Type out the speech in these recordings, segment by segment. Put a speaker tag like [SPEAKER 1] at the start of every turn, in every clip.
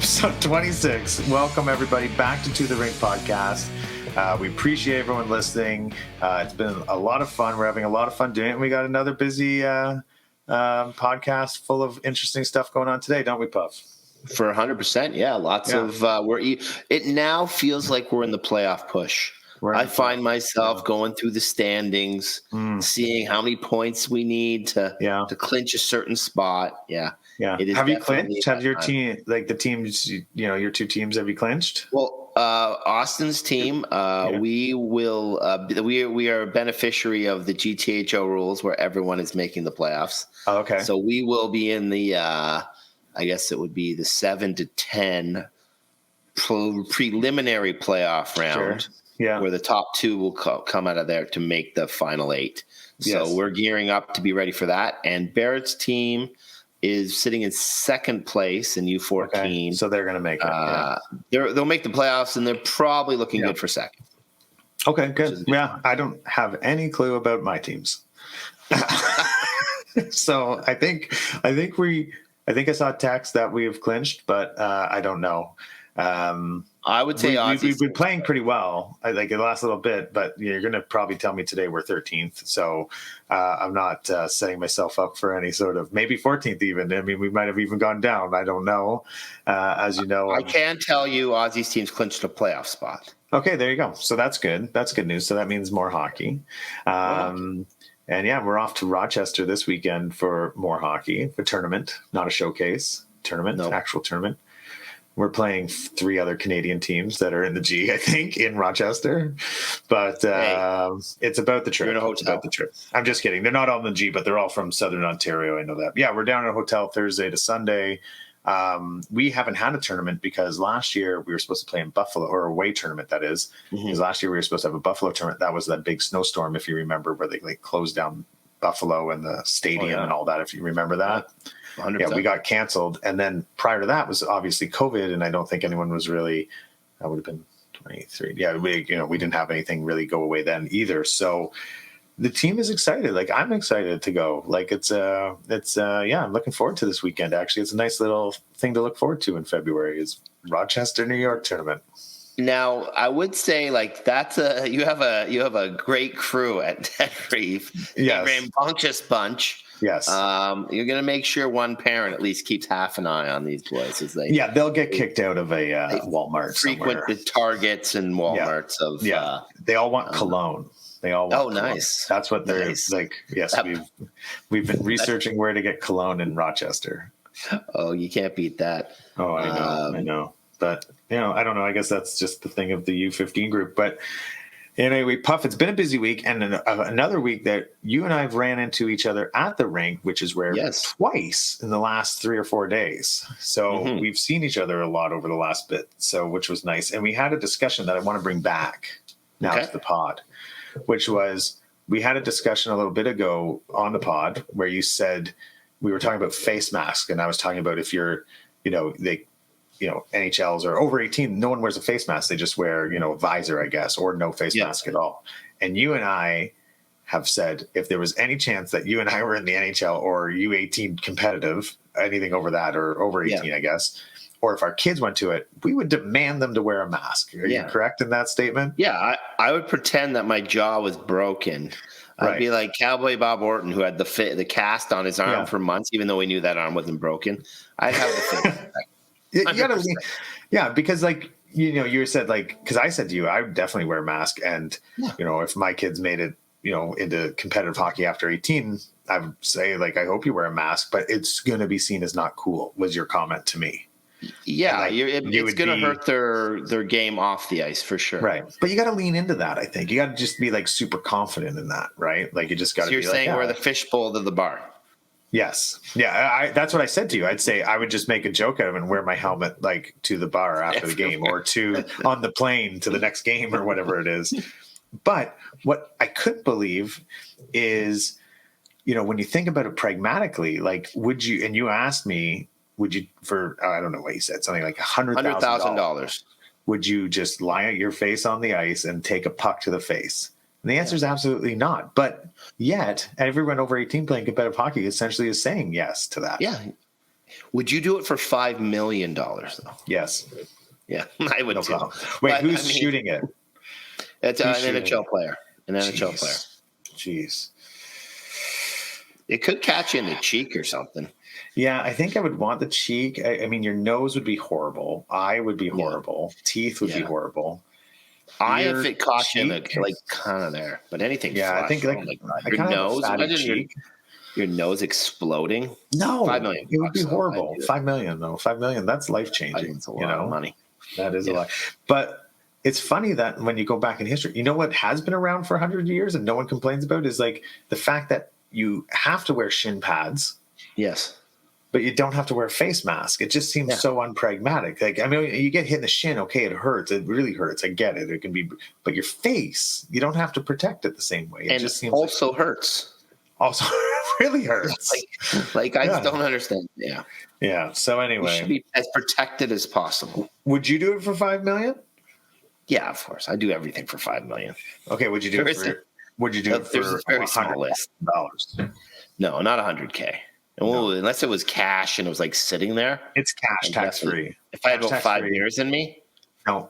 [SPEAKER 1] episode 26. Welcome, everybody, back to the Rink podcast. We appreciate everyone listening. It's been a lot of fun. We're having a lot of fun doing it. We got another busy podcast full of interesting stuff going on today, don't we, Puff?
[SPEAKER 2] For 100%, yeah. Lots of it now feels like we're in the playoff push. I find myself going through the standings, seeing how many points we need to clinch a certain spot. Yeah.
[SPEAKER 1] Have you clinched? Have your team, like the teams, your two teams, have you clinched?
[SPEAKER 2] Well, Austin's team, we are a beneficiary of the GTHO rules where everyone is making the playoffs.
[SPEAKER 1] Oh, okay.
[SPEAKER 2] So we will be in the, I guess it would be the 7 to 10 preliminary playoff round.
[SPEAKER 1] Sure. Yeah.
[SPEAKER 2] Where the top two will come out of there to make the final 8. So we're gearing up to be ready for that. And Barrett's team is sitting in second place in U14.
[SPEAKER 1] Okay. So they're going to make it.
[SPEAKER 2] They'll make the playoffs, and they're probably looking good for second.
[SPEAKER 1] Okay, good. Yeah, I don't have any clue about my teams. So I think I saw a text that we have clinched, but I don't know.
[SPEAKER 2] I would say
[SPEAKER 1] we've been playing pretty well, like the last little bit, but you're going to probably tell me today we're 13th. So I'm not setting myself up for any sort of maybe 14th even. I mean, we might have even gone down. I don't know. As you know,
[SPEAKER 2] I can tell you Aussie's team's clinched a playoff spot.
[SPEAKER 1] Okay, there you go. So that's good. That's good news. So that means more hockey. And we're off to Rochester this weekend for more hockey, a tournament, not a showcase tournament, actual tournament. We're playing 3 other Canadian teams that are in the G, I think, in Rochester. But it's about the trip.
[SPEAKER 2] You're in a hotel.
[SPEAKER 1] It's about the trip. I'm just kidding. They're not all in the G, but they're all from Southern Ontario. I know that. Yeah, we're down in a hotel Thursday to Sunday. We haven't had a tournament because last year we were supposed to play in Buffalo, or a away tournament, that is. Because last year we were supposed to have a Buffalo tournament. That was that big snowstorm, if you remember, where they closed down Buffalo and the stadium and all that, if you remember that. 100%. Yeah, we got canceled. And then prior to that was obviously COVID, and I don't think anyone was really, that would have been 23. Yeah, we didn't have anything really go away then either. So the team is excited. Like, I'm excited to go. Like, I'm looking forward to this weekend. Actually, it's a nice little thing to look forward to in February is Rochester, New York tournament.
[SPEAKER 2] Now, I would say, like, you have a great crew at Reef.
[SPEAKER 1] Yes.
[SPEAKER 2] A rambunctious bunch.
[SPEAKER 1] Yes.
[SPEAKER 2] You're going to make sure one parent at least keeps half an eye on these boys as
[SPEAKER 1] they'll get kicked out of a Walmart
[SPEAKER 2] frequent the Targets and Walmarts of
[SPEAKER 1] they all want Cologne. They all want Cologne.
[SPEAKER 2] Nice.
[SPEAKER 1] That's what they're like. Yes, we've been researching where to get Cologne in Rochester.
[SPEAKER 2] Oh, you can't beat that.
[SPEAKER 1] Oh, I know. But I don't know. I guess that's just the thing of the U15 group. But anyway, Puff, it's been a busy week, and another week that you and I have ran into each other at the rink, which is where twice in the last 3 or 4 days. So we've seen each other a lot over the last bit, which was nice. And we had a discussion that I want to bring back now to the pod, which was we had a discussion a little bit ago on the pod where you said we were talking about face masks, and I was talking about if you're, NHLs are over 18, no one wears a face mask. They just wear, a visor, I guess, or no face mask at all. And you and I have said if there was any chance that you and I were in the NHL or U18 competitive, anything over that or over 18, I guess, or if our kids went to it, we would demand them to wear a mask. Are you correct in that statement?
[SPEAKER 2] Yeah, I would pretend that my jaw was broken. I'd be like Cowboy Bob Orton, who had the cast on his arm for months, even though we knew that arm wasn't broken. I'd have the face.
[SPEAKER 1] You gotta, because you said because I said to you, I would definitely wear a mask, and if my kids made it, into competitive hockey after 18, I would say I hope you wear a mask, but it's going to be seen as not cool. Was your comment to me?
[SPEAKER 2] Yeah, it's going to hurt their game off the ice for sure.
[SPEAKER 1] Right, but you got to lean into that. I think you got to just be super confident in that, right? You just got to.
[SPEAKER 2] So you're saying we're the fishbowl to the bar.
[SPEAKER 1] Yes. Yeah. That's what I said to you. I'd say I would just make a joke out of it and wear my helmet to the bar after the game or on the plane to the next game or whatever it is. But what I couldn't believe is, when you think about it pragmatically, would you, and you asked me, would you, for, I don't know what you said, something like $100,000, would you just lie at your face on the ice and take a puck to the face? And the answer is absolutely not. But yet, everyone over 18 playing competitive hockey essentially is saying yes to that.
[SPEAKER 2] Yeah. Would you do it for $5 million though?
[SPEAKER 1] Yes.
[SPEAKER 2] Yeah, I would
[SPEAKER 1] No
[SPEAKER 2] too.
[SPEAKER 1] problem. Wait,
[SPEAKER 2] But,
[SPEAKER 1] who's shooting it?
[SPEAKER 2] It's
[SPEAKER 1] Who's
[SPEAKER 2] an
[SPEAKER 1] shooting
[SPEAKER 2] NHL
[SPEAKER 1] it?
[SPEAKER 2] player. An NHL player.
[SPEAKER 1] Jeez.
[SPEAKER 2] It could catch you in the cheek or something.
[SPEAKER 1] Yeah, I think I would want the cheek. I mean, your nose would be horrible. Eye would be horrible. Teeth would be horrible.
[SPEAKER 2] If it caught you in the,
[SPEAKER 1] cheek?
[SPEAKER 2] like kind of there, but anything.
[SPEAKER 1] Yeah, I think like I
[SPEAKER 2] your
[SPEAKER 1] kind of
[SPEAKER 2] nose.
[SPEAKER 1] have a fatty
[SPEAKER 2] Imagine
[SPEAKER 1] cheek.
[SPEAKER 2] your nose exploding.
[SPEAKER 1] No,
[SPEAKER 2] $5 million.
[SPEAKER 1] it would be
[SPEAKER 2] Though.
[SPEAKER 1] horrible. $5 million though. $5 million. That's life changing.
[SPEAKER 2] That's a lot of money.
[SPEAKER 1] That is a lot. But it's funny that when you go back in history, you know what has been around for 100 years and no one complains about is like the fact that you have to wear shin pads.
[SPEAKER 2] Yes.
[SPEAKER 1] But you don't have to wear a face mask. It just seems so unpragmatic. Like, I mean, you get hit in the shin. Okay, it hurts. It really hurts. I get it. It can be, but your face, you don't have to protect it the same way. It just seems
[SPEAKER 2] also hurts.
[SPEAKER 1] Also, really hurts.
[SPEAKER 2] Like I just don't understand. Yeah.
[SPEAKER 1] Yeah. So anyway,
[SPEAKER 2] you should be as protected as possible.
[SPEAKER 1] Would you do it for $5 million?
[SPEAKER 2] Yeah, of course. I do everything for $5 million.
[SPEAKER 1] Okay. Would you do it for? Would you do it for $100,000?
[SPEAKER 2] No, not $100K. No. Unless it was cash and it was like sitting there.
[SPEAKER 1] It's cash, tax free.
[SPEAKER 2] If I had about 5 beers in me.
[SPEAKER 1] No.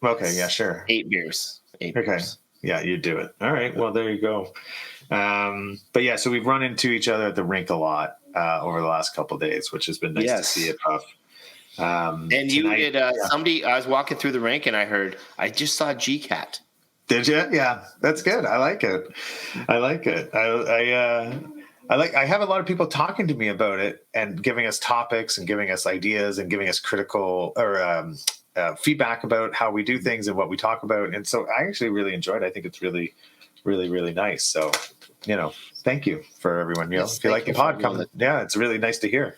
[SPEAKER 1] Okay. Yeah. Sure.
[SPEAKER 2] 8 beers. 8 beers.
[SPEAKER 1] Yeah, you'd do it. All right. Well, there you go. But yeah, so we've run into each other at the rink a lot over the last couple of days, which has been nice to see it, Puff.
[SPEAKER 2] And tonight, you did somebody. I was walking through the rink and I heard. I just saw GCAT.
[SPEAKER 1] Did you? Yeah, that's good. I like it. I have a lot of people talking to me about it and giving us topics and giving us ideas and giving us critical or feedback about how we do things and what we talk about. And so I actually really enjoyed it. I think it's really, really, really nice. So, thank you for everyone. If you like the pod, come. Yeah, it's really nice to hear.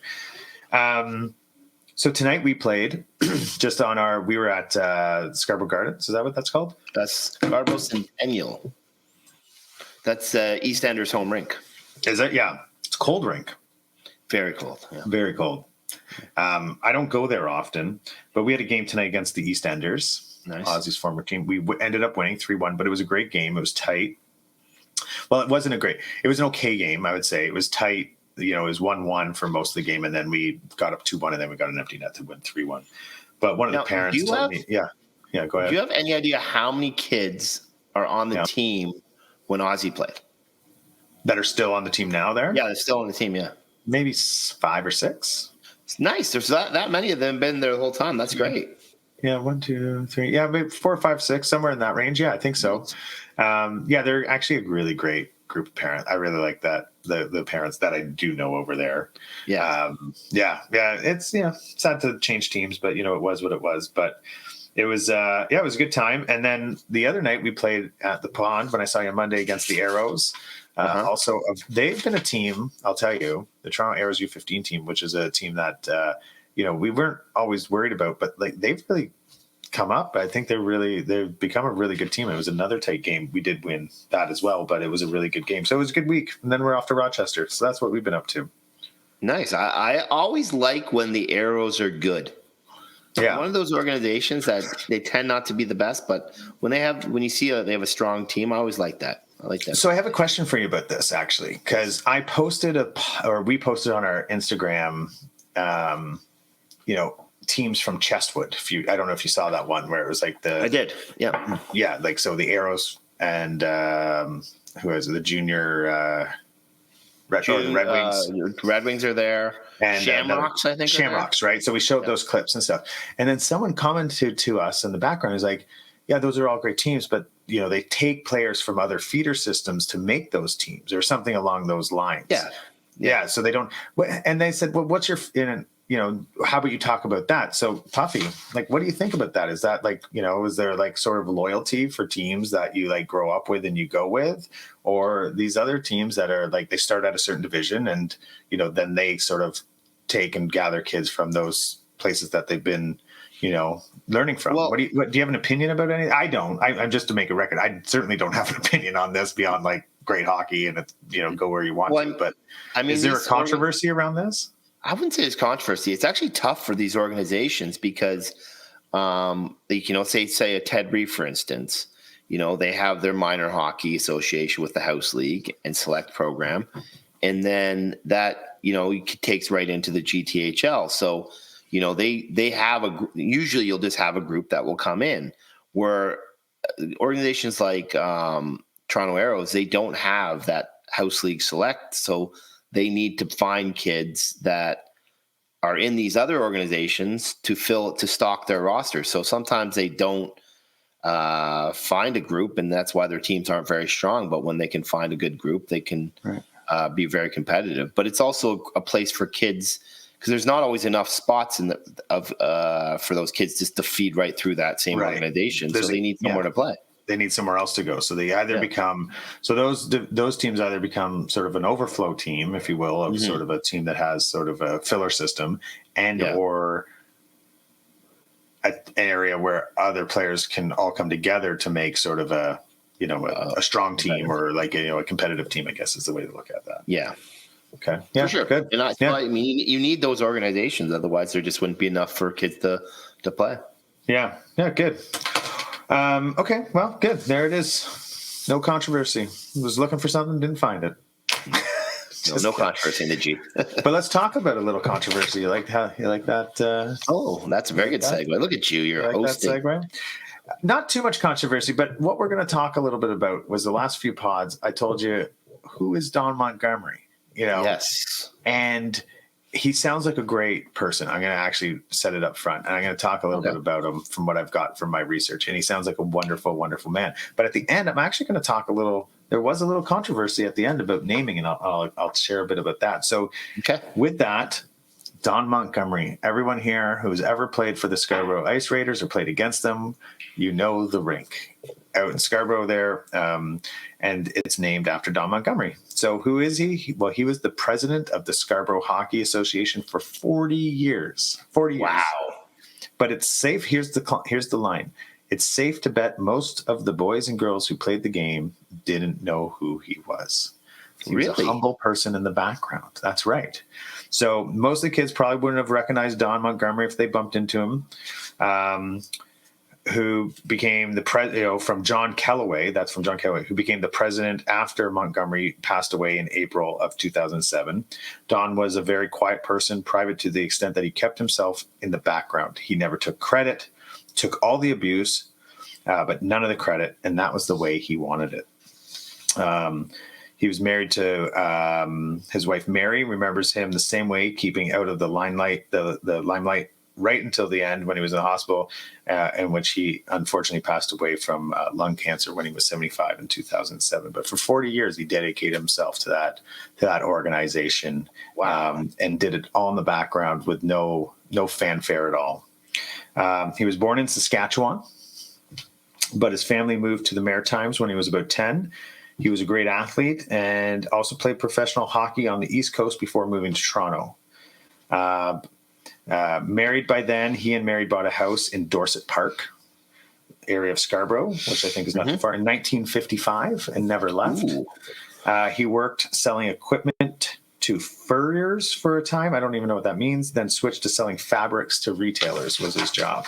[SPEAKER 1] So tonight we played just we were at Scarborough Gardens. Is that what that's called?
[SPEAKER 2] That's Scarborough Centennial. That's EastEnders home rink.
[SPEAKER 1] Is it? Yeah. It's cold rink.
[SPEAKER 2] Very cold. Yeah.
[SPEAKER 1] Very cold. I don't go there often, but we had a game tonight against the EastEnders, Ozzy's former team. We ended up winning 3-1, but it was a great game. It was tight. Well, it was an okay game, I would say. It was tight. It was 1-1 for most of the game, and then we got up 2-1, and then we got an empty net to win 3-1. But one of the parents told me, go ahead.
[SPEAKER 2] Do you have any idea how many kids are on the team when Ozzy played?
[SPEAKER 1] That are still on the team now there?
[SPEAKER 2] Yeah, they're still on the team, yeah.
[SPEAKER 1] Maybe 5 or 6. It's
[SPEAKER 2] nice. There's that many of them been there the whole time. That's great.
[SPEAKER 1] Yeah, 1, 2, 3. Yeah, maybe 4, 5, 6, somewhere in that range. Yeah, I think so. They're actually a really great group of parents. I really like that. The parents that I do know over there.
[SPEAKER 2] Yeah.
[SPEAKER 1] It's sad to change teams, but it was what it was. But it was it was a good time. And then the other night we played at the pond when I saw you on Monday against the Arrows. Also, they've been a team, I'll tell you, the Toronto Arrows U15 team, which is a team that we weren't always worried about, but like they've really come up. I think they've become a really good team. It was another tight game. We did win that as well, but it was a really good game. So it was a good week. And then we're off to Rochester. So that's what we've been up to.
[SPEAKER 2] Nice. I always like when the Arrows are good.
[SPEAKER 1] Yeah.
[SPEAKER 2] One of those organizations that they tend not to be the best, but when you see they have a strong team, I always like that. I like that.
[SPEAKER 1] So I have a question for you about this actually, because we posted on our Instagram, teams from Chestwood. I don't know if you saw that one where it was like
[SPEAKER 2] I did. Yeah.
[SPEAKER 1] Yeah. Like, so the Arrows and who is it? The junior Red Wings.
[SPEAKER 2] Red Wings are there. And Shamrocks, I think.
[SPEAKER 1] Shamrocks, right? So we showed those clips and stuff. And then someone commented to us in the background, is like, yeah, those are all great teams, but they take players from other feeder systems to make those teams or something along those lines. Yeah. So they don't, and they said, well, what's your, how about you talk about that? So Puffy, like, what do you think about that? Is that like, is there like sort of loyalty for teams that you like grow up with and you go with, or these other teams that are like, they start at a certain division and, then they sort of take and gather kids from those places that they've been, learning from. Well, do you have an opinion about any? I don't. I'm just to make a record. I certainly don't have an opinion on this beyond like great hockey and it's, go where you want to. But I mean, is there a controversy around this?
[SPEAKER 2] I wouldn't say it's controversy. It's actually tough for these organizations because, say a Ted Reeve, for instance, they have their minor hockey association with the House League and Select program. And then that, takes right into the GTHL. So, they have usually you'll just have a group that will come in, where organizations like Toronto Arrows, they don't have that house league select. So they need to find kids that are in these other organizations to stock their roster. So sometimes they don't find a group, and that's why their teams aren't very strong. But when they can find a good group, they can be very competitive. But it's also a place for kids, because there's not always enough spots for those kids just to feed right through that same organization. So they need somewhere to play.
[SPEAKER 1] They need somewhere else to go. So they either become, so those teams either become sort of an overflow team, if you will, of sort of a team that has sort of a filler system, or an area where other players can all come together to make sort of a strong team, or like a competitive team, I guess is the way to look at that.
[SPEAKER 2] Yeah.
[SPEAKER 1] Okay. Yeah.
[SPEAKER 2] For sure.
[SPEAKER 1] Good.
[SPEAKER 2] And I mean, you need those organizations. Otherwise there just wouldn't be enough for kids to play.
[SPEAKER 1] Yeah. Yeah. Good. Okay. Well, good. There it is. No controversy. Was looking for something, didn't find it.
[SPEAKER 2] No controversy in the G.
[SPEAKER 1] But let's talk about a little controversy. You like that?
[SPEAKER 2] That's a very good segue. Look at you. You're hosting.
[SPEAKER 1] That segue? Not too much controversy, but what we're going to talk a little bit about was the last few pods. I told you, who is Don Montgomery?
[SPEAKER 2] Yes.
[SPEAKER 1] And he sounds like a great person. I'm going to actually set it up front, and I'm going to talk a little bit about him from what I've got from my research. And he sounds like a wonderful, wonderful man. But at the end, I'm actually going to talk a little. There was a little controversy at the end about naming, and I'll share a bit about that. So, with that, Don Montgomery. Everyone here who's ever played for the Scarborough Ice Raiders or played against them, the rink out in Scarborough there, and it's named after Don Montgomery. So who is he? Well, he was the president of the Scarborough Hockey Association for 40 years. 40 years.
[SPEAKER 2] Wow.
[SPEAKER 1] But it's safe. Here's the line. It's safe to bet most of the boys and girls who played the game didn't know who he was. He was a humble person in the background. That's right. So most of the kids probably wouldn't have recognized Don Montgomery if they bumped into him. Who became the president, from John Kellaway. That's from John Kellaway, who became the president after Montgomery passed away in April of 2007. Don was a very quiet person, private to the extent that he kept himself in the background. He never took credit, took all the abuse, but none of the credit, and that was the way he wanted it. He was married to his wife, Mary, remembers him the same way, keeping out of the limelight, the limelight right until the end when he was in the hospital, in which he unfortunately passed away from lung cancer when he was 75 in 2007. But for 40 years, he dedicated himself to that organization. Wow. And did it all in the background with no fanfare at all. He was born in Saskatchewan, but his family moved to the Maritimes when he was about 10. He was a great athlete and also played professional hockey on the East Coast before moving to Toronto. Married by then, he and Mary bought a house in Dorset Park, area of Scarborough, which I think is not too far, in 1955, and never left. He worked selling equipment to furriers for a time. I don't even know what that means. Then switched to selling fabrics to retailers was his job.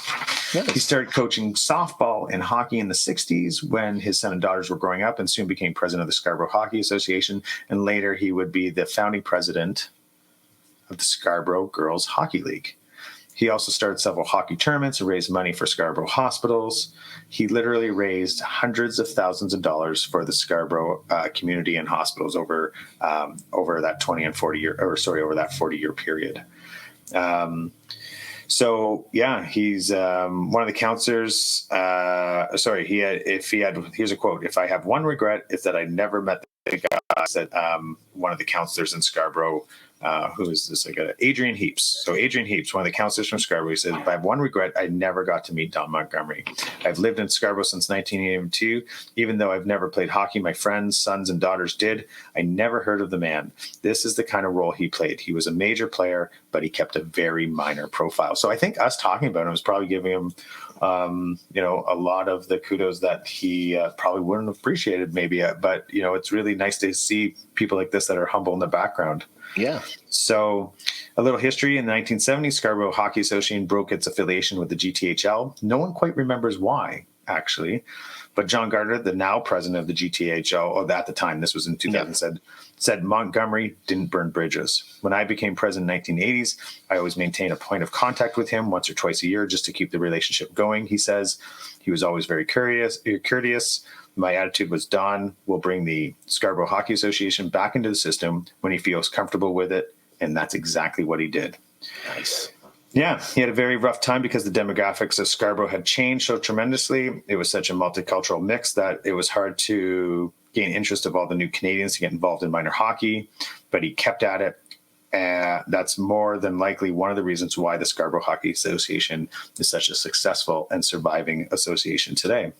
[SPEAKER 1] Nice. He started coaching softball and hockey in the 60s when his son and daughters were growing up, and soon became president of the Scarborough Hockey Association. And later he would be the founding president of the Scarborough Girls Hockey League. He also started several hockey tournaments and raised money for Scarborough hospitals. He literally raised hundreds of thousands of dollars for the Scarborough community and hospitals over that 40-year period. He's one of the counselors. Here's a quote: "If I have one regret, it's that I never met the guy," said one of the counselors in Scarborough. Who is this? Adrian Heaps. So Adrian Heaps, one of the counselors from Scarborough, he said, "If I have one regret, I never got to meet Don Montgomery. I've lived in Scarborough since 1982. Even though I've never played hockey, my friends, sons, and daughters did. I never heard of the man. This is the kind of role he played. He was a major player, but he kept a very minor profile." So I think us talking about him is probably giving him a lot of the kudos that he probably wouldn't have appreciated maybe. But it's really nice to see people like this that are humble in the background.
[SPEAKER 2] Yeah.
[SPEAKER 1] So a little history. In the 1970s, Scarborough Hockey Association broke its affiliation with the GTHL. No one quite remembers why. actually. But John Gardner, the now president of the GTHO, at the time, this was in 2000, said Montgomery didn't burn bridges. When I became president in the 1980s, I always maintained a point of contact with him once or twice a year just to keep the relationship going, he says. He was always very courteous. My attitude was, Don will bring the Scarborough Hockey Association back into the system when he feels comfortable with it. And that's exactly what he did.
[SPEAKER 2] Nice.
[SPEAKER 1] Yeah, he had a very rough time because the demographics of Scarborough had changed so tremendously. It was such a multicultural mix that it was hard to gain interest of all the new Canadians to get involved in minor hockey, but he kept at it. That's more than likely one of the reasons why the Scarborough Hockey Association is such a successful and surviving association today.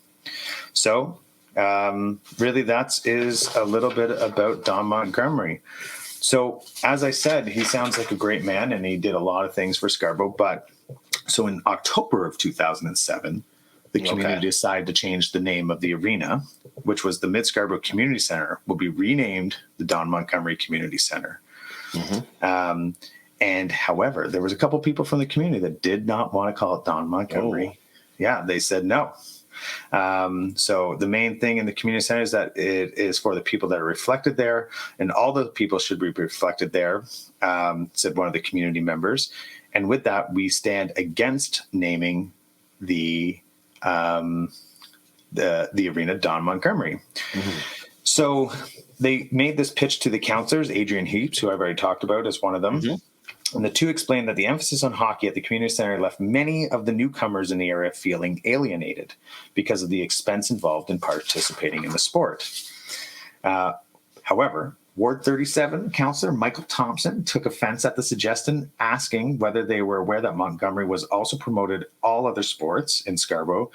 [SPEAKER 1] So really that is a little bit about Don Montgomery. So, as I said, he sounds like a great man, and he did a lot of things for Scarborough. But so in October of 2007, the community decided to change the name of the arena, which was the Mid-Scarborough Community Center, will be renamed the Don Montgomery Community Center. Mm-hmm. And however, there was a couple people from the community that did not want to call it Don Montgomery. Yeah, they said no. So the main thing in the community center is that it is for the people that are reflected there, and all the people should be reflected there, said one of the community members. And with that, we stand against naming the arena Don Montgomery. Mm-hmm. So they made this pitch to the councillors, Adrian Heaps, who I've already talked about as one of them. Mm-hmm. And the two explained that the emphasis on hockey at the community center left many of the newcomers in the area feeling alienated because of the expense involved in participating in the sport. However, Ward 37 councillor Michael Thompson took offense at the suggestion, asking whether they were aware that Montgomery was also promoted all other sports in Scarborough,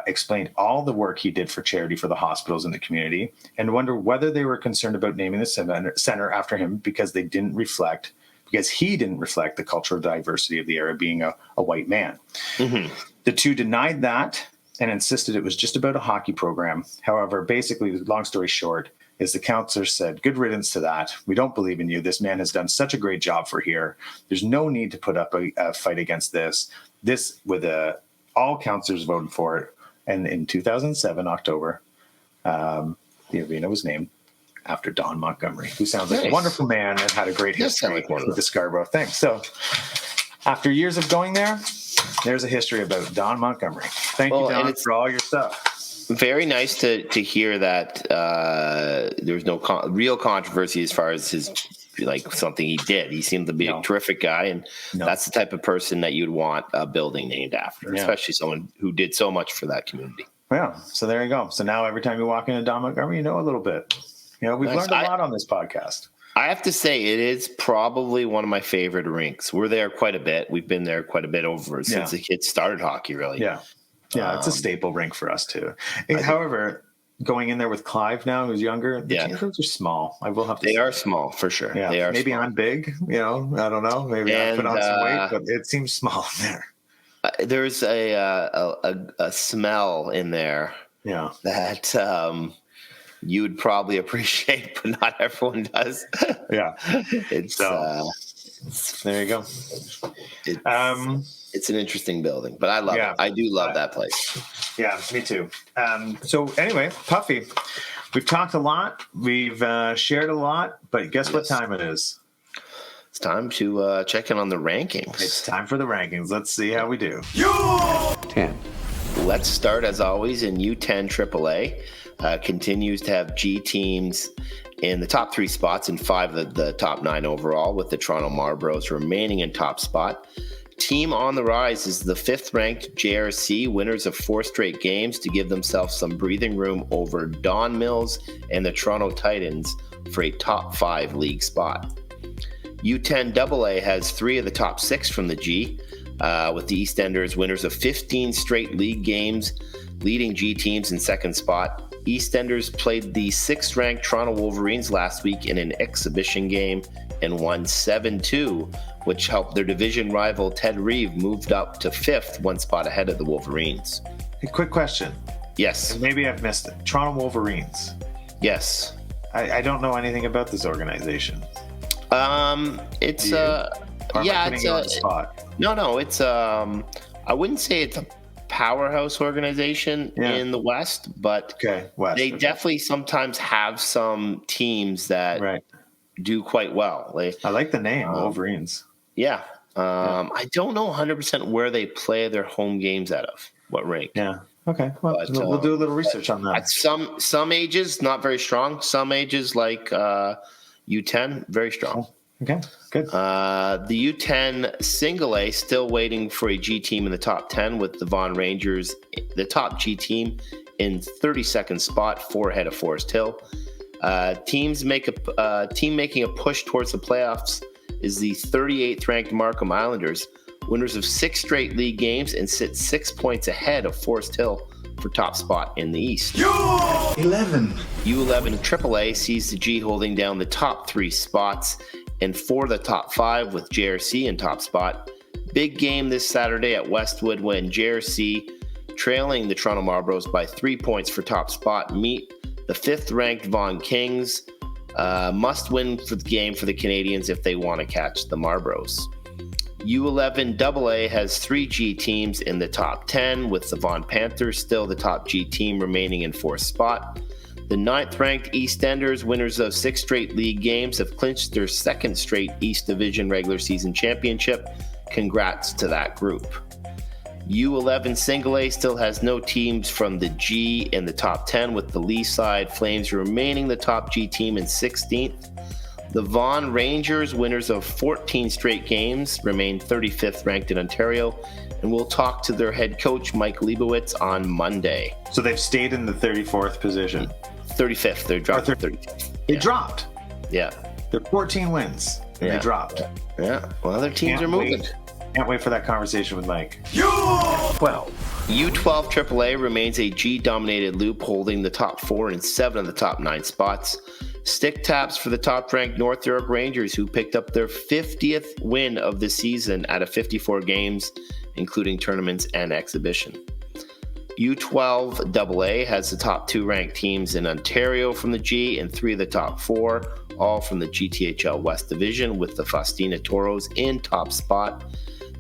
[SPEAKER 1] explained all the work he did for charity for the hospitals in the community, and wondered whether they were concerned about naming the center after him because he didn't reflect the cultural diversity of the area, being a white man. Mm-hmm. The two denied that and insisted it was just about a hockey program. However, basically, long story short, is the councillor said, good riddance to that. We don't believe in you. This man has done such a great job for here. There's no need to put up a fight against this. All councillors voted for it. And in 2007, October, the arena was named after Don Montgomery, who sounds like a wonderful man and had a great history with the Scarborough thing. So after years of going there, there's a history about Don Montgomery. Thank you, Don, for all your stuff.
[SPEAKER 2] Very nice to hear that there's no real controversy as far as his something he did. He seemed to be a terrific guy, and that's the type of person that you'd want a building named after, especially someone who did so much for that community.
[SPEAKER 1] Yeah, so there you go. So now every time you walk into Don Montgomery, you know a little bit. We've learned a lot on this podcast.
[SPEAKER 2] I have to say, it is probably one of my favorite rinks. We're there quite a bit. We've been there quite a bit since the kids started hockey, really.
[SPEAKER 1] Yeah. Yeah, it's a staple rink for us, too. However, going in there with Clive now, who's younger, the change rooms are small. I will have to say.
[SPEAKER 2] They are small, for sure.
[SPEAKER 1] Yeah.
[SPEAKER 2] They are
[SPEAKER 1] Maybe
[SPEAKER 2] small.
[SPEAKER 1] I'm big, I don't know. Maybe I put on some weight, but it seems small in there.
[SPEAKER 2] There's a smell in there that you would probably appreciate, but not everyone does.
[SPEAKER 1] Yeah. There you go.
[SPEAKER 2] It's an interesting building, but I love it. I do love that place.
[SPEAKER 1] Yeah, me too. So anyway, Puffy, we've talked a lot. We've shared a lot, but guess what time it is?
[SPEAKER 2] It's time to check in on the rankings.
[SPEAKER 1] It's time for the rankings. Let's see how we do.
[SPEAKER 2] U10. Let's start, as always, in U10 AAA. Continues to have G teams in the top 3 spots and 5 of the top 9 overall, with the Toronto Marlboros remaining in top spot. Team on the rise is the 5th-ranked JRC, winners of 4 straight games to give themselves some breathing room over Don Mills and the Toronto Titans for a top 5 league spot. U10 AA has 3 of the top 6 from the G, with the EastEnders winners of 15 straight league games, leading G teams in 2nd spot. EastEnders played the 6th-ranked Toronto Wolverines last week in an exhibition game and won 7-2, which helped their division rival Ted Reeve moved up to 5th, 1 spot ahead of the Wolverines.
[SPEAKER 1] A quick question.
[SPEAKER 2] Yes.
[SPEAKER 1] And maybe I've missed it. Toronto Wolverines.
[SPEAKER 2] Yes.
[SPEAKER 1] I don't know anything about this organization.
[SPEAKER 2] It's
[SPEAKER 1] on the spot?
[SPEAKER 2] No, it's I wouldn't say it's a powerhouse organization in the West, but they definitely sometimes have some teams that do quite well.
[SPEAKER 1] I like the name, Wolverines.
[SPEAKER 2] Yeah. I don't know 100% where they play their home games out of, what rink.
[SPEAKER 1] Yeah. Okay. Well, we'll do a little research on that.
[SPEAKER 2] At some ages, not very strong. Some ages, like U10, very strong.
[SPEAKER 1] Okay, good.
[SPEAKER 2] The U10 single A still waiting for a G team in the top 10 with the Vaughan Rangers, the top G team, in 32nd spot, 4 ahead of Forest Hill. Team making a push towards the playoffs is the 38th ranked Markham Islanders, winners of 6 straight league games and sit 6 points ahead of Forest Hill for top spot in the East.
[SPEAKER 3] U11
[SPEAKER 2] AAA sees the G holding down the top 3 spots and for the top 5 with JRC in top spot. Big game this Saturday at Westwood when JRC, trailing the Toronto Marlboros by 3 points for top spot, meet the 5th ranked Vaughan Kings. Must win for the game for the Canadians if they want to catch the Marlboros. U11 AA has 3 G teams in the top 10, with the Vaughan Panthers still the top G team remaining in 4th spot. The 9th ranked EastEnders, winners of 6 straight league games, have clinched their 2nd straight East Division regular season championship. Congrats to that group. U11 Single A still has no teams from the G in the top 10, with the Leaside Flames remaining the top G team in 16th. The Vaughan Rangers, winners of 14 straight games, remain 35th ranked in Ontario, and we'll talk to their head coach, Mike Leibowitz, on Monday.
[SPEAKER 1] So they've stayed in the 34th position.
[SPEAKER 2] 35th. They dropped to 35th.
[SPEAKER 1] They dropped?
[SPEAKER 2] Yeah.
[SPEAKER 1] They're 14 wins, and they dropped.
[SPEAKER 2] Yeah. Well, other teams are moving.
[SPEAKER 1] Can't wait for that conversation with Mike.
[SPEAKER 2] U12 AAA remains a G-dominated loop, holding the top 4 and 7 of the top 9 spots. Stick taps for the top-ranked North York Rangers, who picked up their 50th win of the season out of 54 games, including tournaments and exhibition. U12 AA has the top 2 ranked teams in Ontario from the G and 3 of the top 4, all from the GTHL West Division, with the Faustina Toros in top spot.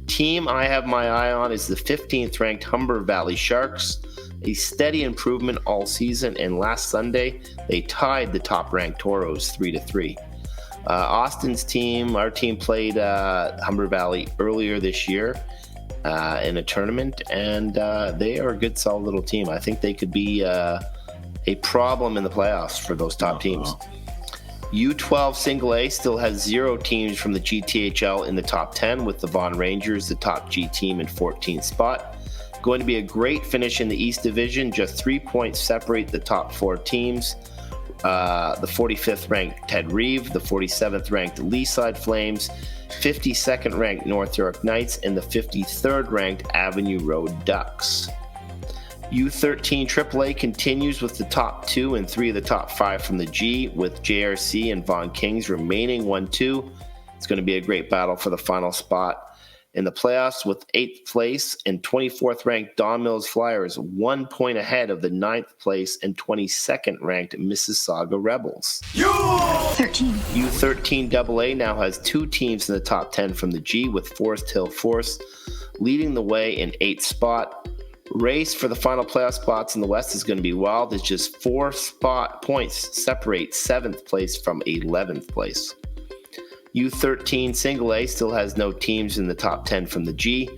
[SPEAKER 2] Team I have my eye on is the 15th ranked Humber Valley Sharks, a steady improvement all season, and last Sunday they tied the top ranked Toros 3-3. Austin's team, our team, played Humber Valley earlier this year in a tournament, and they are a good solid little team. I think they could be a problem in the playoffs for those top teams. U12 Single A still has 0 teams from the GTHL in the top 10, with the Vaughan Rangers the top G team in 14th spot. Going to be a great finish in the East Division. Just 3 points separate the top 4 teams. The 45th ranked Ted Reeve, the 47th ranked Leaside Flames, 52nd ranked North York Knights, and the 53rd ranked Avenue Road Ducks. U13 AAA continues with the top 2 and 3 of the top 5 from the G, with JRC and Vaughan Kings remaining 1-2. It's going to be a great battle for the final spot in the playoffs, with 8th place and 24th ranked Don Mills Flyers 1 point ahead of the 9th place and 22nd ranked Mississauga Rebels. U13 AA now has 2 teams in the top 10 from the G, with Forest Hill Force leading the way in 8th spot. Race for the final playoff spots in the West is going to be wild, as just 4 points separate 7th place from 11th place. U13 Single A still has no teams in the top 10 from the G.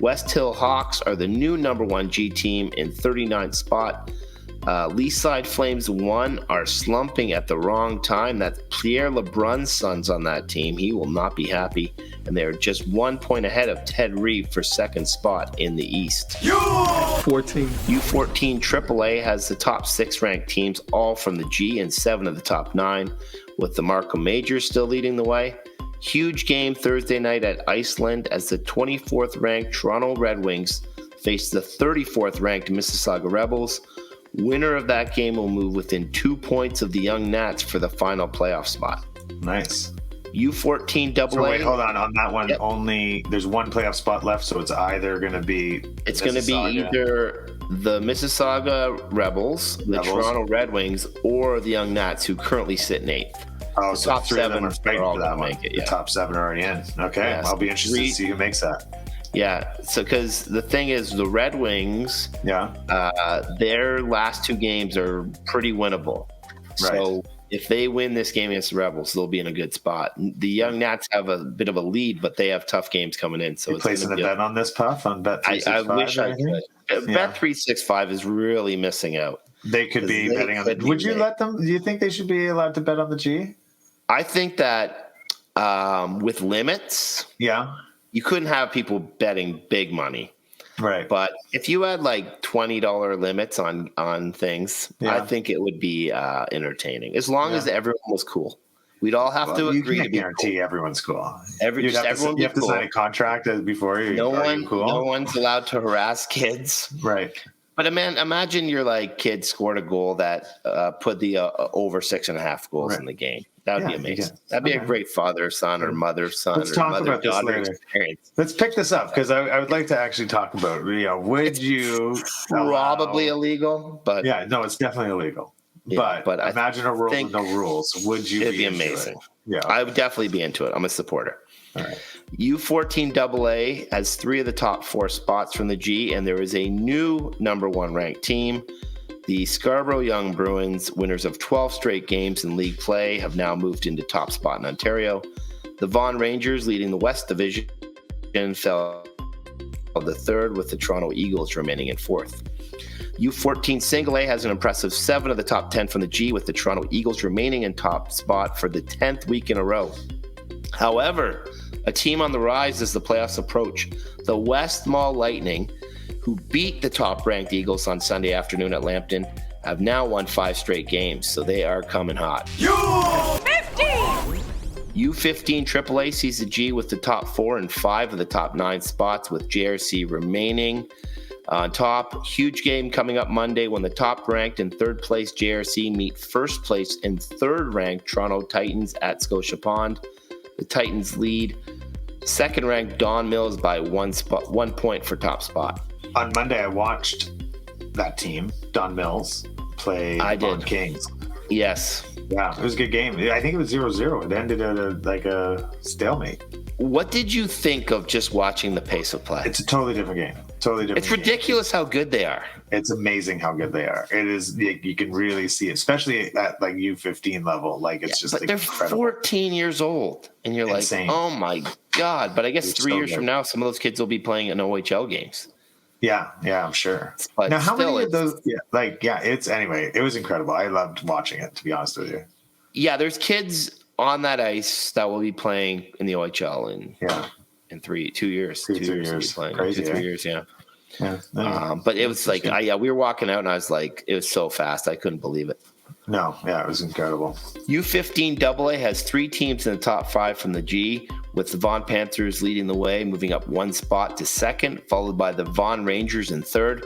[SPEAKER 2] West Hill Hawks are the new number 1 G team in 39th spot. Leaside Flames 1 are slumping at the wrong time. That's Pierre LeBrun's sons on that team. He will not be happy. And they are just 1 point ahead of Ted Reeve for 2nd spot in the East. U14 AAA has the top 6 ranked teams, all from the G, and 7 of the top 9, with the Markham Majors still leading the way. Huge game Thursday night at Iceland as the 24th ranked Toronto Red Wings face the 34th ranked Mississauga Rebels. Winner of that game will move within 2 points of the Young Nats for the final playoff spot.
[SPEAKER 1] Nice.
[SPEAKER 2] U14 AA.
[SPEAKER 1] So wait, hold on that one. Yep. Only there's 1 playoff spot left, so it's either going to be
[SPEAKER 2] either the Mississauga Rebels, the Toronto Red Wings, or the Young Nats, who currently sit in 8th.
[SPEAKER 1] Oh, the so top 3 of them are fighting for that one.
[SPEAKER 2] Make it, yeah.
[SPEAKER 1] The top 7 are already in. Okay, I'll be interested to see who makes that.
[SPEAKER 2] Yeah. So, because the thing is, the Red Wings, their last 2 games are pretty winnable.
[SPEAKER 1] Right.
[SPEAKER 2] So if they win this game against the Rebels, they'll be in a good spot. The Young Nats have a bit of a lead, but they have tough games coming in. So
[SPEAKER 1] you placing a bet on this, Puff, on Bet365?
[SPEAKER 2] I wish I could. Bet365 is really missing out.
[SPEAKER 1] They could be betting on it. Would you let them? Do you think they should be allowed to bet on the G?
[SPEAKER 2] I think that with limits, you couldn't have people betting big money.
[SPEAKER 1] Right.
[SPEAKER 2] But if you had like $20 limits on things, I think it would be entertaining. As long as everyone was cool. We'd all have to agree to be
[SPEAKER 1] guarantee cool. Everyone's cool.
[SPEAKER 2] Everyone
[SPEAKER 1] you have to sign a contract before you.
[SPEAKER 2] No one's allowed to harass kids.
[SPEAKER 1] Right.
[SPEAKER 2] But imagine your like kid scored a goal that put the over 6.5 goals in the game. That would be amazing. That'd be a great father-son or mother-son or mother-daughter experience.
[SPEAKER 1] Let's pick this up because I would like to actually talk about, would you
[SPEAKER 2] probably illegal, but
[SPEAKER 1] it's definitely illegal. Yeah, but imagine a world with no rules. Would you?
[SPEAKER 2] It'd be amazing.
[SPEAKER 1] Yeah,
[SPEAKER 2] I would definitely be into it. I'm a supporter.
[SPEAKER 1] All right.
[SPEAKER 2] U14AA has 3 of the top 4 spots from the G, and there is a new number 1 ranked team. The Scarborough Young Bruins, winners of 12 straight games in league play, have now moved into top spot in Ontario. The Vaughan Rangers, leading the West Division, fell the 3rd, with the Toronto Eagles remaining in 4th. U14 Single A has an impressive 7 of the top 10 from the G, with the Toronto Eagles remaining in top spot for the 10th week in a row. However, a team on the rise as the playoffs approach. The West Mall Lightning, who beat the top-ranked Eagles on Sunday afternoon at Lambton, have now won 5 straight games, so they are coming hot. U15! U15 AAA sees the G with the top 4 and 5 of the top 9 spots, with JRC remaining on top. Huge game coming up Monday when the top-ranked and 3rd-place JRC meet 1st place and 3rd-ranked Toronto Titans at Scotia Pond. The Titans lead 2nd-ranked Don Mills by 1 point for top spot.
[SPEAKER 1] On Monday, I watched that team, Don Mills, play Vaughan Kings.
[SPEAKER 2] Yes.
[SPEAKER 1] Yeah, it was a good game. I think it was 0-0. It ended at a stalemate.
[SPEAKER 2] What did you think of just watching the pace of play?
[SPEAKER 1] It's a totally different game.
[SPEAKER 2] It's ridiculous how good they are.
[SPEAKER 1] It's amazing how good they are. It is. You can really see it, especially at like U15 level. Like it's just.
[SPEAKER 2] But they're
[SPEAKER 1] incredible.
[SPEAKER 2] 14 years old, and you're insane. Like, oh my god! But I guess 3 years from now, some of those kids will be playing in OHL games.
[SPEAKER 1] Yeah, I'm sure.
[SPEAKER 2] But
[SPEAKER 1] now, how many of those? It's anyway. It was incredible. I loved watching it. To be honest with you. Yeah,
[SPEAKER 2] there's kids on that ice that will be playing in the OHL in 2 years. 2 years playing.
[SPEAKER 1] Crazy,
[SPEAKER 2] 3 years. Yeah.
[SPEAKER 1] Yeah.
[SPEAKER 2] But it was like, we were walking out and I was like, it was so fast. I couldn't believe it.
[SPEAKER 1] No. Yeah, it was incredible.
[SPEAKER 2] U15 AA has 3 teams in the top 5 from the G, with the Vaughan Panthers leading the way, moving up 1 spot to 2nd, followed by the Vaughan Rangers in 3rd.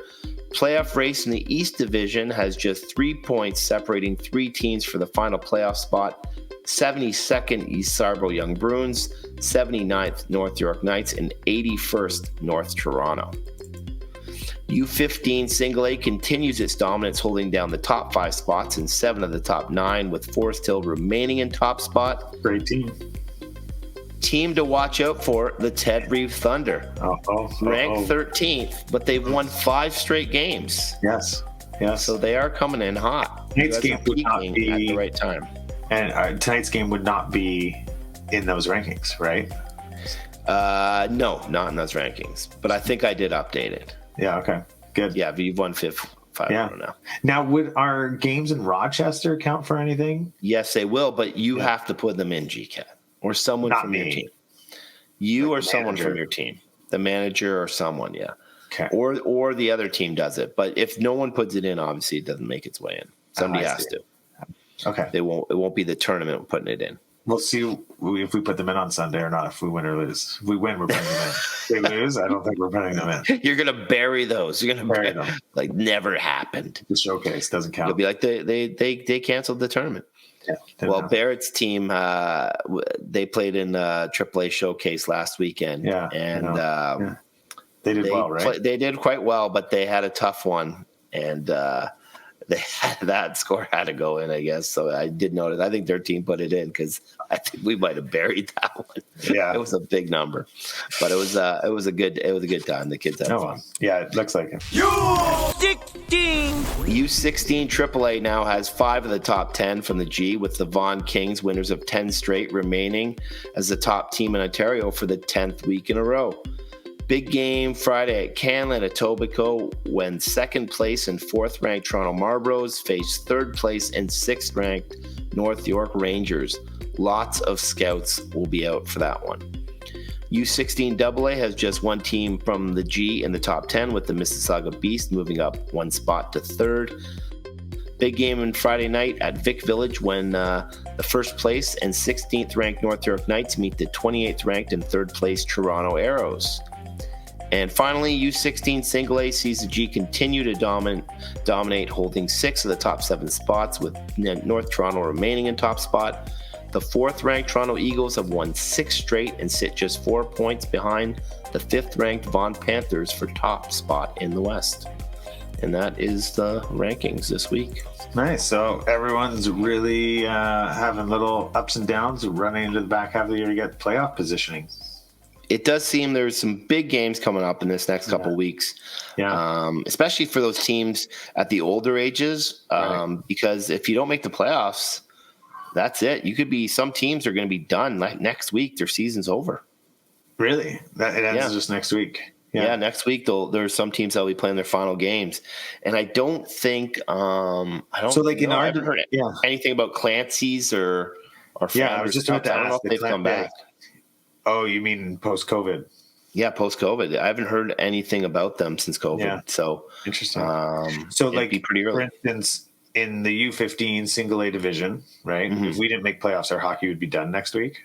[SPEAKER 2] Playoff race in the East Division has just 3 points separating 3 teams for the final playoff spot. 72nd East Scarborough Young Bruins, 79th North York Knights, and 81st North Toronto. U15 Single A continues its dominance, holding down the top 5 spots in 7 of the top 9, with Forest Hill remaining in top spot.
[SPEAKER 1] Great team.
[SPEAKER 2] Team to watch out for, the Ted Reeve Thunder. Ranked 13th, but they've won 5 straight games.
[SPEAKER 1] Yes.
[SPEAKER 2] So they are coming in hot.
[SPEAKER 1] Tonight's game would not be
[SPEAKER 2] at the right time.
[SPEAKER 1] And tonight's game would not be in those rankings, right?
[SPEAKER 2] No, not in those rankings. But I think I did update it.
[SPEAKER 1] Yeah, okay. Good.
[SPEAKER 2] Yeah, but you've won 5 now.
[SPEAKER 1] Now, would our games in Rochester count for anything?
[SPEAKER 2] Yes, they will, but you have to put them in GCAT or someone from your team. You or someone from your team. The manager or someone,
[SPEAKER 1] Okay.
[SPEAKER 2] Or the other team does it. But if no one puts it in, obviously it doesn't make its way in. Somebody has to.
[SPEAKER 1] Okay.
[SPEAKER 2] It won't be the tournament putting it in.
[SPEAKER 1] We'll see if we put them in on Sunday or not, if we win or lose. If we win, we're putting them in. If we lose, I don't think we're putting them in.
[SPEAKER 2] You're going to bury those. You're going to bury them. Like, never happened.
[SPEAKER 1] The showcase doesn't count.
[SPEAKER 2] You'll be like, they canceled the tournament.
[SPEAKER 1] Yeah,
[SPEAKER 2] well, Barrett's team, they played in AAA Showcase last weekend.
[SPEAKER 1] Yeah.
[SPEAKER 2] And
[SPEAKER 1] they did well, right?
[SPEAKER 2] They did quite well, but they had a tough one. And that score had to go in, I guess. So I did notice. I think their team put it in because I think we might have buried that one.
[SPEAKER 1] Yeah,
[SPEAKER 2] it was a big number, but it was a good time. The kids had fun.
[SPEAKER 1] Yeah, it looks like it.
[SPEAKER 2] U16 AAA now has 5 of the top 10 from the G, with the Vaughan Kings, winners of 10 straight, remaining as the top team in Ontario for the 10th week in a row. Big game Friday at Canlan at Etobicoke, when second place and 4th ranked Toronto Marlboros face 3rd place and 6th ranked North York Rangers. Lots of scouts will be out for that one. U16 AA has just 1 team from the G in the top 10, with the Mississauga Beast moving up 1 spot to 3rd. Big game on Friday night at Vic Village, when the 1st place and 16th ranked North York Knights meet the 28th ranked and 3rd place Toronto Arrows. And finally, U16 Single A sees the G continue to dominate, holding 6 of the top 7 spots, with North Toronto remaining in top spot. The 4th-ranked Toronto Eagles have won 6 straight and sit just 4 points behind the 5th-ranked Vaughan Panthers for top spot in the West. And that is the rankings this week.
[SPEAKER 1] Nice. So everyone's really having little ups and downs, running into the back half of the year to get playoff positioning.
[SPEAKER 2] It does seem there's some big games coming up in this next couple weeks, especially for those teams at the older ages, because if you don't make the playoffs, that's it. You could be, some teams are going to be done like next week. Their season's over. Really?
[SPEAKER 1] It ends just next week.
[SPEAKER 2] Yeah, next week there's some teams that'll be playing their final games, and I don't think I haven't heard anything about Clancy's or
[SPEAKER 1] I was just about to ask.
[SPEAKER 2] I don't know if they've come back.
[SPEAKER 1] Oh, you mean post-COVID?
[SPEAKER 2] Yeah, post-COVID. I haven't heard anything about them since COVID.
[SPEAKER 1] Yeah.
[SPEAKER 2] So
[SPEAKER 1] interesting. So like, be pretty early. For instance, in the U15 Single A division, right? Mm-hmm. If we didn't make playoffs, our hockey would be done next week.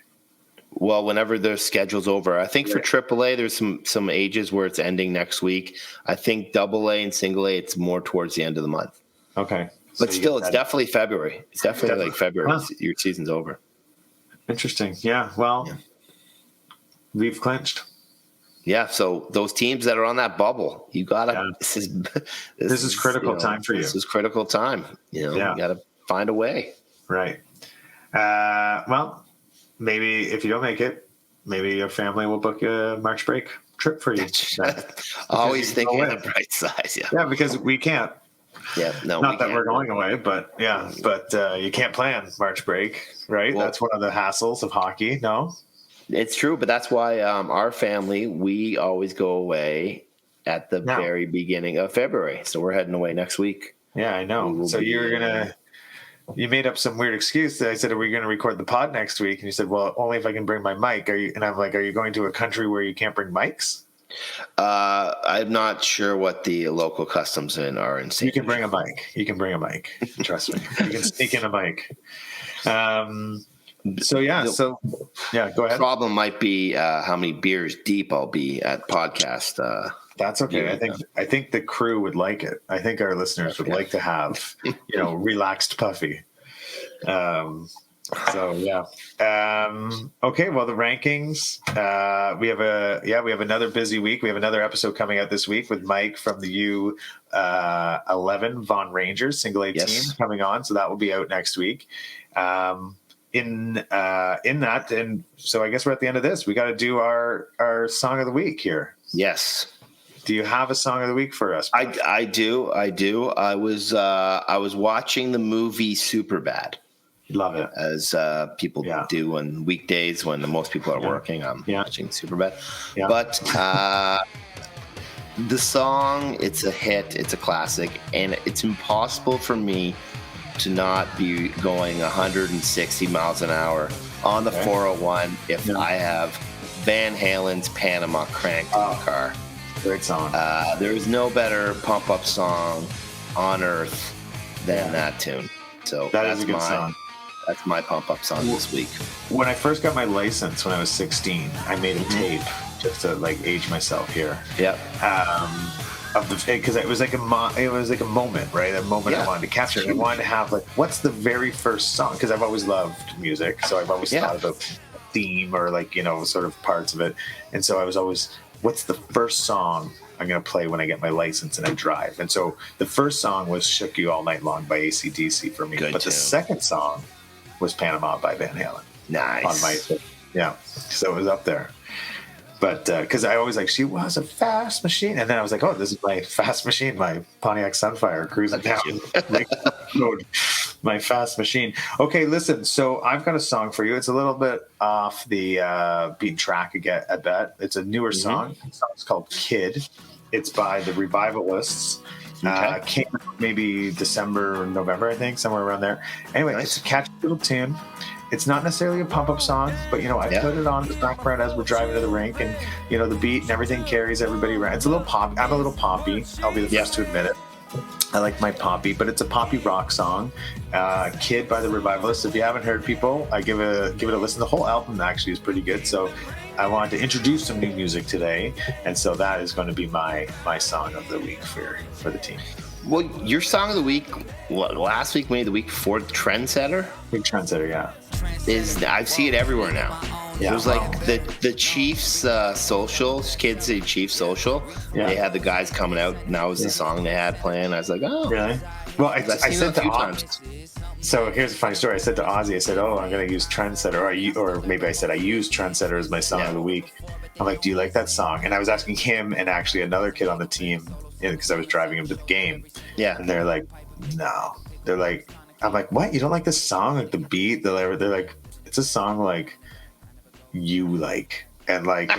[SPEAKER 2] Well, whenever their schedule's over. I think for AAA, there's some ages where it's ending next week. I think AA and Single A, it's more towards the end of the month.
[SPEAKER 1] Okay.
[SPEAKER 2] But still, it's definitely February. It's definitely like February. Wow. Your season's over.
[SPEAKER 1] Interesting. Yeah. Well, we've clinched.
[SPEAKER 2] Yeah. So those teams that are on that bubble, you gotta. Yeah.
[SPEAKER 1] This is critical time for you.
[SPEAKER 2] This is critical time. You gotta find a way.
[SPEAKER 1] Right. Well. Maybe if you don't make it, maybe your family will book a March break trip for you.
[SPEAKER 2] Always thinking on the bright side.
[SPEAKER 1] Yeah, because we can't.
[SPEAKER 2] Yeah, no.
[SPEAKER 1] Not that we're going away, but you can't plan March break, right? Well, that's one of the hassles of hockey. No,
[SPEAKER 2] it's true, but that's why our family, we always go away at the very beginning of February. So we're heading away next week.
[SPEAKER 1] Yeah, I know. So you're gonna. You made up some weird excuse. I said, "Are we going to record the pod next week?" And you said, "Well, only if I can bring my mic." And I'm like, "Are you going to a country where you can't bring mics?"
[SPEAKER 2] I'm not sure what the local customs are in.
[SPEAKER 1] You can bring a mic. You can bring a mic. Trust me. You can sneak in a mic. Go ahead.
[SPEAKER 2] Problem might be how many beers deep I'll be at podcast.
[SPEAKER 1] That's okay. I think the crew would like it. I think our listeners would like to have, relaxed Puffy. Okay. Well, the rankings. We have another busy week. We have another episode coming out this week with Mike from the U11 Vaughan Rangers Single A team coming on. So that will be out next week. In that, and so I guess we're at the end of this. We got to do our song of the week here.
[SPEAKER 2] Yes.
[SPEAKER 1] Do you have a song of the week for us?
[SPEAKER 2] I do. I was watching the movie Superbad.
[SPEAKER 1] Love it.
[SPEAKER 2] As people do on weekdays when most people are working. I'm watching Superbad. Yeah. But the song, it's a hit. It's a classic. And it's impossible for me to not be going 160 miles an hour on the 401 if I have Van Halen's Panama cranked in the car.
[SPEAKER 1] Great song.
[SPEAKER 2] There's no better pump-up song on earth than that tune. So
[SPEAKER 1] that's a good song.
[SPEAKER 2] That's my pump-up song this week.
[SPEAKER 1] When I first got my license when I was 16, I made a tape just to age myself here.
[SPEAKER 2] Yep.
[SPEAKER 1] Because it was like a moment, right? A moment I wanted to capture. And I wanted to have what's the very first song? Because I've always loved music, so I've always thought about theme or sort of parts of it. And so I was always what's the first song I'm going to play when I get my license and I drive? And so the first song was Shook You All Night Long by AC/DC for me. But the second song was Panama by Van Halen.
[SPEAKER 2] Nice.
[SPEAKER 1] On my, yeah. So it was up there. But because I always she was a fast machine. And then I was like, oh, this is my fast machine, my Pontiac Sunfire cruising down road, my fast machine. Okay, listen. So I've got a song for you. It's a little bit off the beaten track again, I bet. It's a newer song. The song's called Kid. It's by the Revivalists. Came out maybe December or November, I think, somewhere around there. Anyway, It's a catchy little tune. It's not necessarily a pump-up song, but, I put it on the background as we're driving to the rink, and, the beat and everything carries everybody around. It's a little pop. I'm a little poppy. I'll be the first to admit it. I like my poppy, but it's a poppy rock song. Kid by the Revivalists. If you haven't heard, people, I give it a listen. The whole album actually is pretty good, so I wanted to introduce some new music today, and so that is going to be my song of the week for the team.
[SPEAKER 2] Well, your song of the week, last week, maybe the week before, Trendsetter?
[SPEAKER 1] Big Trendsetter, yeah.
[SPEAKER 2] I see it everywhere now.
[SPEAKER 1] Yeah.
[SPEAKER 2] It was like the Chiefs social, Kids City Chiefs social. Yeah. They had the guys coming out, and that was the song they had playing. I was like, oh.
[SPEAKER 1] Really? Well, I said to Ozzy. So here's a funny story. I said to Ozzy, I said, oh, I'm going to use Trendsetter. Or maybe I said I used Trendsetter as my song of the week. I'm like, do you like that song? And I was asking him and actually another kid on the team, because I was driving him to the game. Yeah. And they're like, no. They're like, I'm like, what? You don't like this song? Like the beat? They're like, it's a song like you like. And like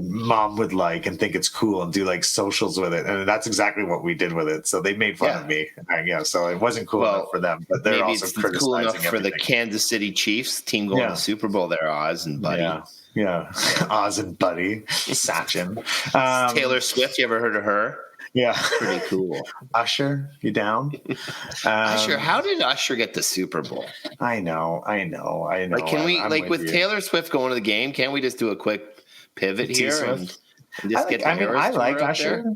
[SPEAKER 1] mom would like and think it's cool and do like socials with it. And that's exactly what we did with it. So they made fun of me. So it wasn't cool enough for them, but they're also criticizing cool enough for
[SPEAKER 2] everything. The Kansas City Chiefs team going to the Super Bowl there, Oz and Buddy.
[SPEAKER 1] Yeah. Oz and Buddy. Sachin.
[SPEAKER 2] Taylor Swift, you ever heard of her?
[SPEAKER 1] Yeah.
[SPEAKER 2] Pretty cool.
[SPEAKER 1] Usher, you down?
[SPEAKER 2] Usher, how did Usher get the Super Bowl?
[SPEAKER 1] I know.
[SPEAKER 2] Like, can we, with Taylor Swift going to the game, can't we just do a quick pivot here and just get
[SPEAKER 1] I like Usher.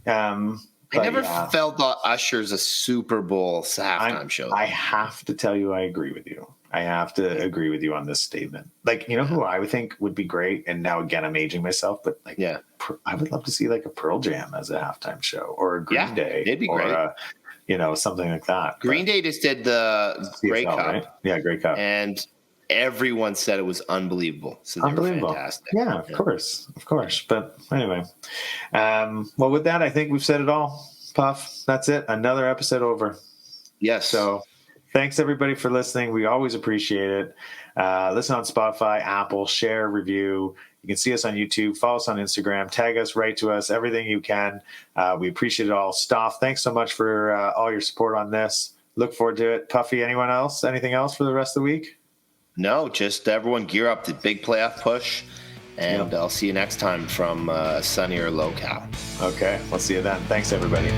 [SPEAKER 2] I never felt Usher's a Super Bowl halftime show.
[SPEAKER 1] I have to tell you, I agree with you. I have to agree with you on this statement. Like, who I would think would be great, and now again I'm aging myself, but I would love to see like a Pearl Jam as a halftime show, or a Green Day,
[SPEAKER 2] it'd be great.
[SPEAKER 1] Or something like that.
[SPEAKER 2] Green Day just did the Grey Cup,
[SPEAKER 1] right? Yeah, Grey Cup,
[SPEAKER 2] and everyone said it was unbelievable. So they were fantastic.
[SPEAKER 1] Yeah, of course. But anyway, well, with that, I think we've said it all. Puff, that's it. Another episode over.
[SPEAKER 2] Yes.
[SPEAKER 1] So. Thanks, everybody, for listening. We always appreciate it. Listen on Spotify, Apple, share, review. You can see us on YouTube. Follow us on Instagram. Tag us, write to us, everything you can. We appreciate it all. Stoff, thanks so much for all your support on this. Look forward to it. Puffy, anyone else? Anything else for the rest of the week?
[SPEAKER 2] No, just everyone gear up to big playoff push. And I'll see you next time from sunnier locale.
[SPEAKER 1] Okay, we'll see you then. Thanks, everybody.